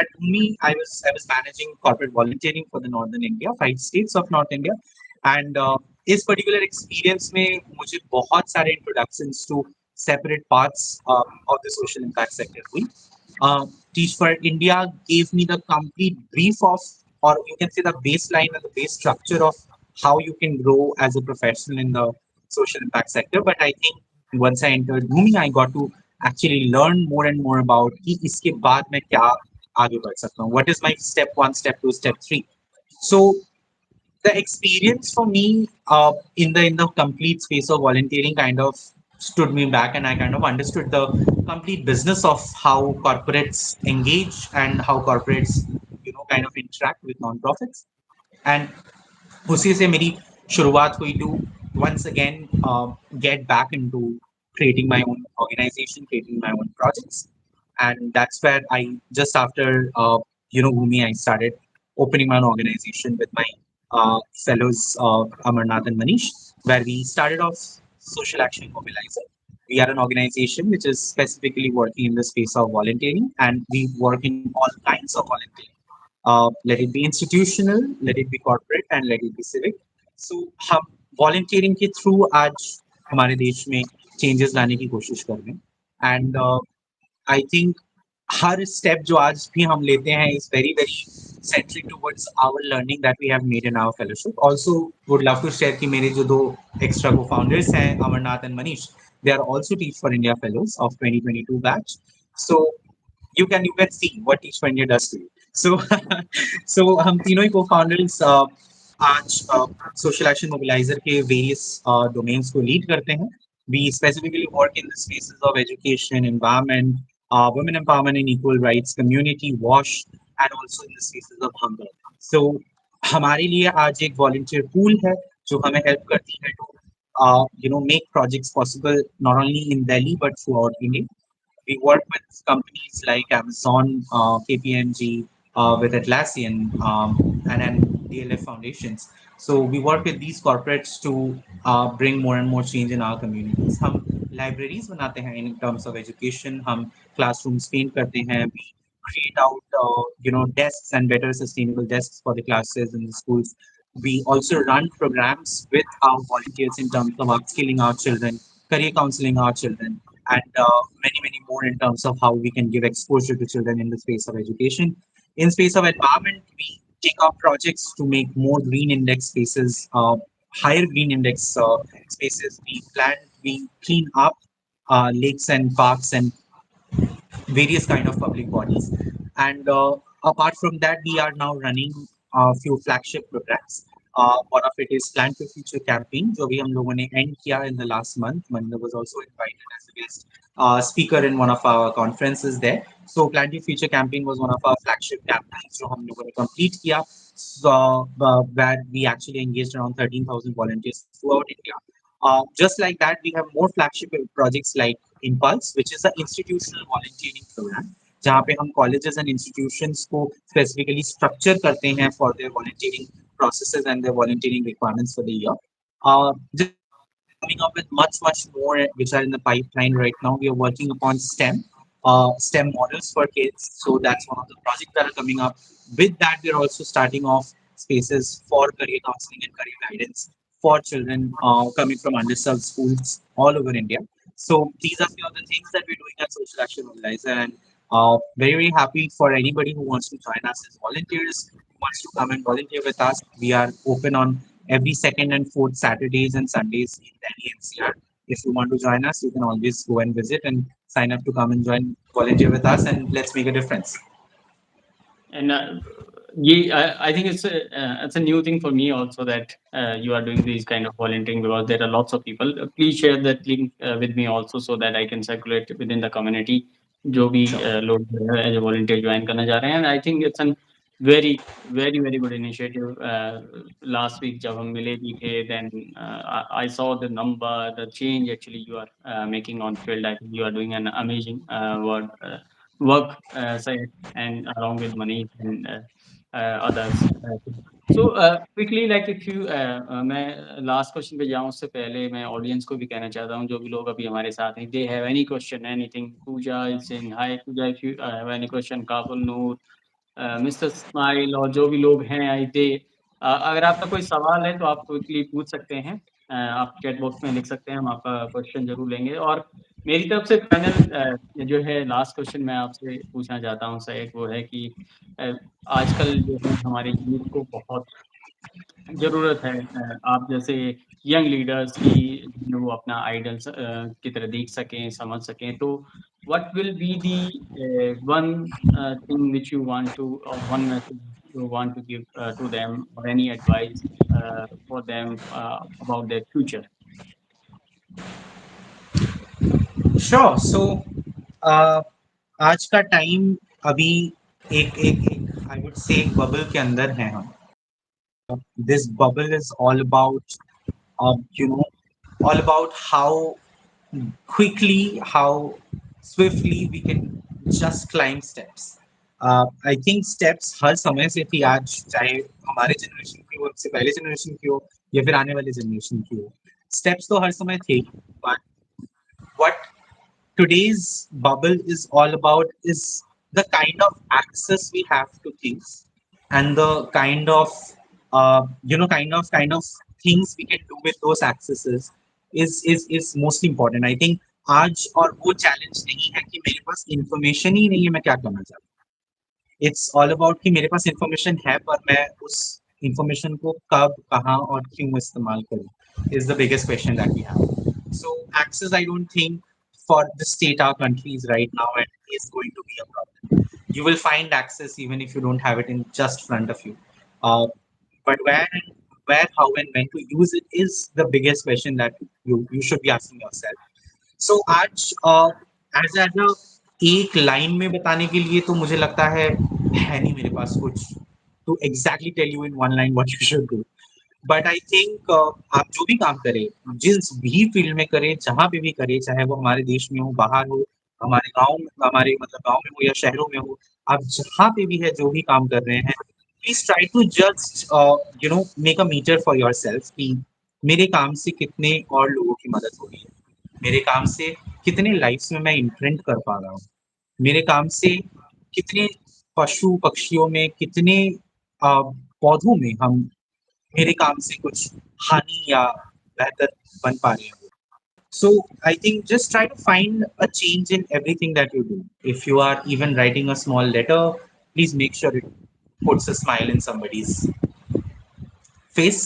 at me, I was managing corporate volunteering for the Northern India, 5 states of North India, and इस particular experience में मुझे बहुत सारे introductions to separate parts of the social impact sector हुई. Teach for India gave me the complete brief of, or you can say the baseline and the base structure of how you can grow as a professional in the social impact sector. But I think once I entered Bhumi, I got to actually learn more and more about कि इसके बाद मैं क्या आगे बढ़ सकता हूँ. What is my step one, step two, step three? So the experience for me in the complete space of volunteering kind of stood me back and I kind of understood the complete business of how corporates engage and how corporates kind of interact with non-profits and उसी से मेरी शुरुआत हुई to once again get back into creating my own organization, creating my own projects, and that's where I just after Bhumi, I started opening my own organization with my fellows Amarnath and Manish, where we started off Social Action Mobilizer. We are an organization which is specifically working in the space of volunteering, and we work in all kinds of volunteering. Let it be institutional, let it be corporate, and let it be civic. So हम volunteering के through आज हमारे देश में changes लाने की कोशिश कर रहे हैं and I think her step जो आज भी हम लेते हैं is very very centric towards our learning that we have made in our fellowship. Also, would love to share कि मेरे जो दो extra co-founders हैं Amarnath and Manish, they are also Teach for India fellows of 2022 batch. So you can see what Teach for India does to you. So so हम तीनों ही co-founders आज social action mobilizer के various domains को lead करते हैं. We specifically work in the spaces of education, environment, women empowerment and equal rights, community, wash, and also in the spaces of hunger. So हमारे लिए आज एक volunteer pool है जो हमें help करती है to make projects possible not only in Delhi but throughout India. We work with companies like Amazon, KPMG, with Atlassian, and DLF foundations. So we work with these corporates to bring more and more change in our communities. हम libraries बनाते हैं in terms of education. हम classrooms paint करते हैं. We create out desks and better sustainable desks for the classes in the schools. We also run programs with our volunteers in terms of upskilling our children, career counseling our children, and many many more in terms of how we can give exposure to children in the space of education. In space of environment, we take up projects to make more green index spaces, higher green index spaces. We plant, we clean up lakes and parks and various kind of public bodies. And apart from that, we are now running a few flagship programs. One of it is Plan for Future campaign, जो भी हम लोगों ने end किया in the last month. Manda was also invited as a guest speaker in one of our conferences there. So Plan for Future campaign was one of our flagship campaigns जो हम लोगों ने complete किया. So where we actually engaged around 13,000 volunteers throughout India. Just like that, we have more flagship projects like Impulse, which is an institutional volunteering program, जहाँ पे हम colleges and institutions को specifically structure करते हैं for their volunteering processes and their volunteering requirements for the year. Just like that, we are coming up with much more which are in the pipeline right now. We are working upon STEM models for kids. So that's one of the projects that are coming up. With that, we are also starting off spaces for career counseling and career guidance for children coming from underserved schools all over India. So these are few of the things that we're doing at Social Action Mobilizer, and very very happy for anybody who wants to join us as volunteers, who wants to come and volunteer with us. We are open on every second and fourth Saturdays and Sundays in Delhi NCR. If you want to join us, you can always go and visit and sign up to come and join volunteer with us, and let's make a difference. And yeah, I think it's a new thing for me also that you are doing these kind of volunteering because there are lots of people. Please share that link with me also so that I can circulate within the community जो भी Sure. लोग जो है as a volunteer join करना चाह रहे हैं. And I think it's an very very very good initiative. Last week जब हम मिले भी थे then I saw the number the change actually you are making on field. I think you are doing an amazing work side and along with Manish and others. So quickly like if you मैं last question पे जाऊँ उससे पहले मैं audience को भी कहना चाहता हूँ जो भी लोग अभी हमारे साथ हैं they have any question anything. Pooja is saying hi Pooja if you have any question. काफुल नूर मिस्टर स्माइल और जो भी लोग हैं आई दे अगर आपका कोई सवाल है तो आप क्विकली पूछ सकते हैं. आप चैट बॉक्स में लिख सकते हैं हम आपका क्वेश्चन जरूर लेंगे. और मेरी तरफ से फाइनल जो है लास्ट क्वेश्चन मैं आपसे पूछना चाहता हूँ सर वो है कि अ, आजकल जो है हमारे यूथ को बहुत ज़रूरत है आप जैसे यंग लीडर्स की जिन्हें वो अपना आइडल्स की तरह देख सकें, समझ सकें. तो what will be the one thing which you want to one message you want to give to them or any advice for them about their future? Sure. So आज का टाइम अभी एक एक एक आई वुड से एक bubble के अंदर है हम. This bubble is all about you know all about how quickly, how swiftly we can just climb steps. I think steps हर समय से थी. आज चाहे हमारे जनरेशन की हो, उससे पहले जनरेशन की हो, या फिर आने वाले जनरेशन की हो, स्टेप्स तो हर समय थे. But what today's bubble is all about is the kind of access we have to things, and the kind of things we can do with those accesses is most important. I think आज और वो challenge नहीं है कि मेरे पास information ही नहीं है मैं क्या करना चाहता हूँ. इट्स ऑल अबाउट कि मेरे पास इंफॉर्मेशन है पर मैं उस इंफॉर्मेशन को कब कहाँ और क्यों इस्तेमाल करूँ is the biggest question that we have. So access, I don't think for the state our country is right now and is going to be a problem. You will find access even if you don't have it in just front of you. Uh, but where, how, and when to use it is the biggest question that you should be asking yourself. सो आज as as a एक line में बताने के लिए तो मुझे लगता है नहीं मेरे पास कुछ to exactly tell you in one line what you should do. But I think आप जो भी काम करें, जिस भी फील्ड में करें, जहाँ पे भी करें, चाहे वो हमारे देश में हो, बाहर हो, हमारे गाँव में, हमारे मतलब गाँव में हो या शहरों में हो, आप जहाँ पे भी है जो भी काम कर रहे हैं, please try to just make a meter for yourself कि मेरे काम से कितने और लोगों की मदद हो रही है, मेरे काम से कितने लाइफ्स में मैं इम्प्रिंट कर पा रहा हूँ, मेरे काम से कितने पशु पक्षियों में, कितने पौधों में हम मेरे काम से कुछ हानि या बेहतर बन पा रहे हैं. So I think just try to find a change in everything that you do. If you are even writing a small letter, please make sure it puts a smile in somebody's face.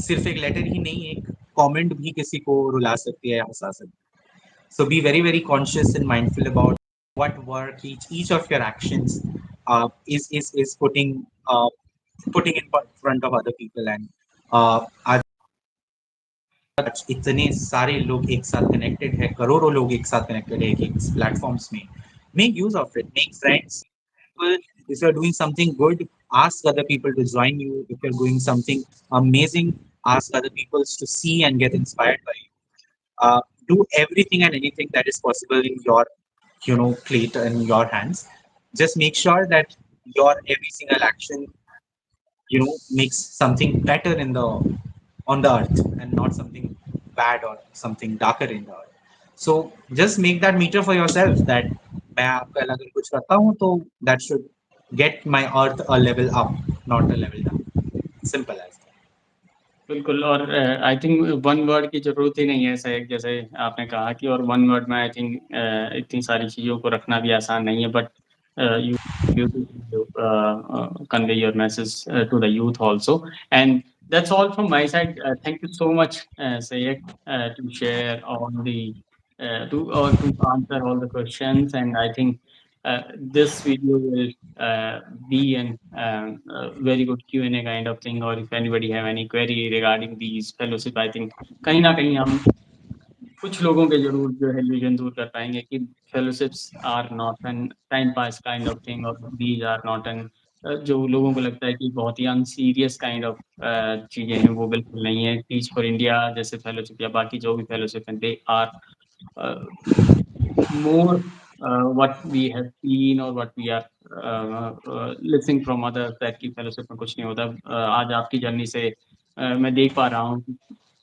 सिर्फ एक letter ही नहीं, एक comment भी किसी को रुला सकती है या हंसा सकती है. So be very, very conscious and mindful about what work each of your actions is putting in front of other people. And आज इतने सारे लोग एक साथ कनेक्टेड है, करोड़ों लोग एक साथ कनेक्टेड है एक प्लेटफॉर्म्स में. Make use of it. Make friends. If you're doing something good, ask other people to join you. If you're doing something amazing, ask other people to see and get inspired by you. Do everything and anything that is possible in your plate and your hands. Just make sure that your every single action makes something better in the on the earth and not something bad or something darker in the earth. So just make that meter for yourself that मैं आपका अगर कुछ करता हूँ तो that should get my earth a level up, not a level down. Simple as that. बिल्कुल. और I think one word की ज़रूरत ही नहीं है सर, जैसे आपने कहा कि और वन वर्ड में आई थिंक इतनी सारी चीज़ों को रखना भी आसान नहीं है. But you beautifully convey your message to the youth also. And that's all from my side. Thank you so much, Sayed, to share all the to answer all the questions. And I think this video will be an very good Q&A kind of thing, or if anybody have any query regarding these fellowship, I think कहीं ना कहीं हम कुछ लोगों के ज़रूर जो है illusion दूर कर पाएँगे कि fellowships are not an time pass kind of thing, और these are not an जो लोगों को लगता है कि बहुत ही अनसीरियस काइंड ऑफ चीज़ें हैं, वो बिल्कुल नहीं है। टीच फॉर इंडिया जैसे फेलोशिप या बाकी जो भी फेलोशिप हैं, they are more what we have seen or what we are listening from others that कि फेलोशिप में कुछ नहीं होता। आज आपकी जर्नी से मैं देख पा रहा हूँ कि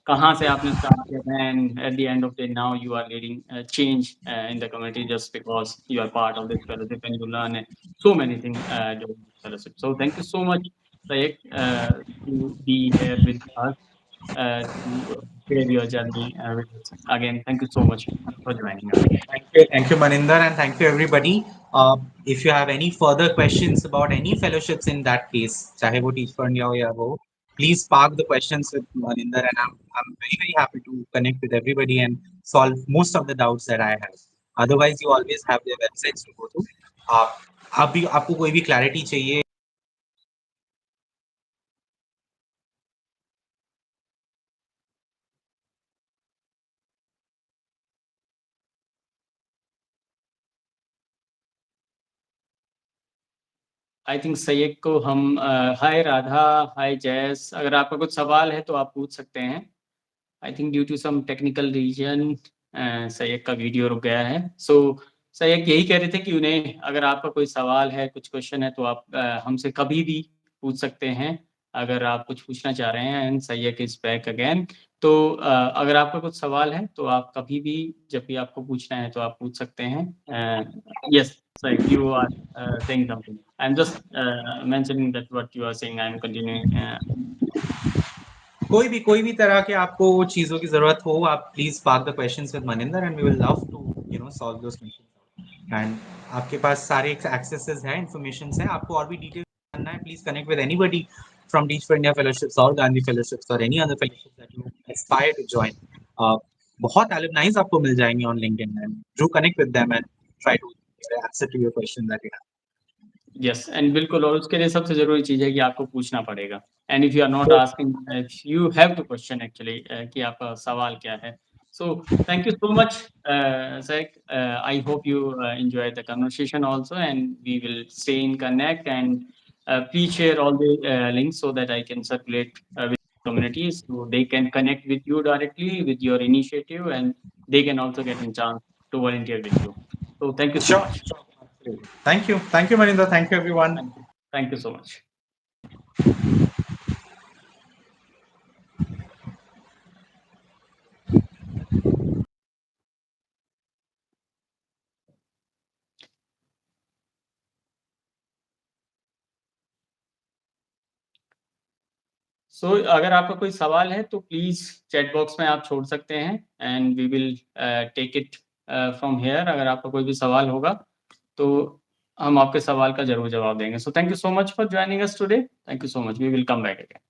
कहाँ से आपने स्टार्ट किया था, and at the end of the day now you are leading change in the community just because you are part of this fellowship and you learn so many things during this fellowship. So thank you so much, Sayek, to be here with us to share your journey with us. Again, thank you so much for joining us. Thank you, Maninder, and thank you, everybody. If you have any further questions about any fellowships in that case, चाहे वो Teach for India हो या वो, please park the questions with Maninder, and I'm very very happy to connect with everybody and solve most of the doubts that I have. Otherwise, you always have their websites to go to. आप भी आपको कोई भी clarity चाहिए I think Syed को हम हाय राधा, हाय जैस, अगर आपका कुछ सवाल है तो आप पूछ सकते हैं। I think due to some technical reason Syed का वीडियो रुक गया है। सो सैयद यही कह रहे थे कि उन्हें अगर आपका कोई सवाल है, कुछ क्वेश्चन है, तो आप हमसे कभी भी पूछ सकते हैं अगर आप कुछ पूछना चाह रहे हैं। And Syed is back again. तो अगर आपका कुछ सवाल है तो आप कभी भी, जब भी आपको पूछना है तो आप पूछ सकते हैं। Yes Syed, you are saying something. I'm just mentioning that what you are saying. I'm continuing. कोई भी तरह के आपको चीजों की जरूरत हो, आप please park the questions with Maninder and we will love to solve those questions. And आपके पास सारे एक्सेसेस हैं, इंफॉर्मेशन है, आपको और भी डिटेल जानना है, please connect with anybody from Teach for India fellowships और गांधी फेलोशिप्स और any other fellowships that you aspire to join. बहुत एलुमनाइज आपको मिल जाएंगे on LinkedIn, and do connect with them and try to answer to your question that you have. Yes and बिल्कुल, और उसके लिए सबसे ज़रूरी चीज़ है कि आपको पूछना पड़ेगा। And if you are not asking, if you have to question actually कि आपका सवाल क्या है। So thank you so much Zach. I hope you enjoyed the conversation also, and we will stay in connect, and please share all the links so that I can circulate with communities so they can connect with you directly with your initiative, and they can also get a chance to volunteer with you. So thank you so Sure, much. sure. Thank you, Maninder. Thank you, everyone. Thank you so much. अगर आपका कोई सवाल है तो please chat box में आप छोड़ सकते हैं, and we will take it from here. अगर आपका कोई भी सवाल होगा तो हम आपके सवाल का ज़रूर जवाब देंगे। So thank you so much for joining us today. Thank you so much. We will come back again.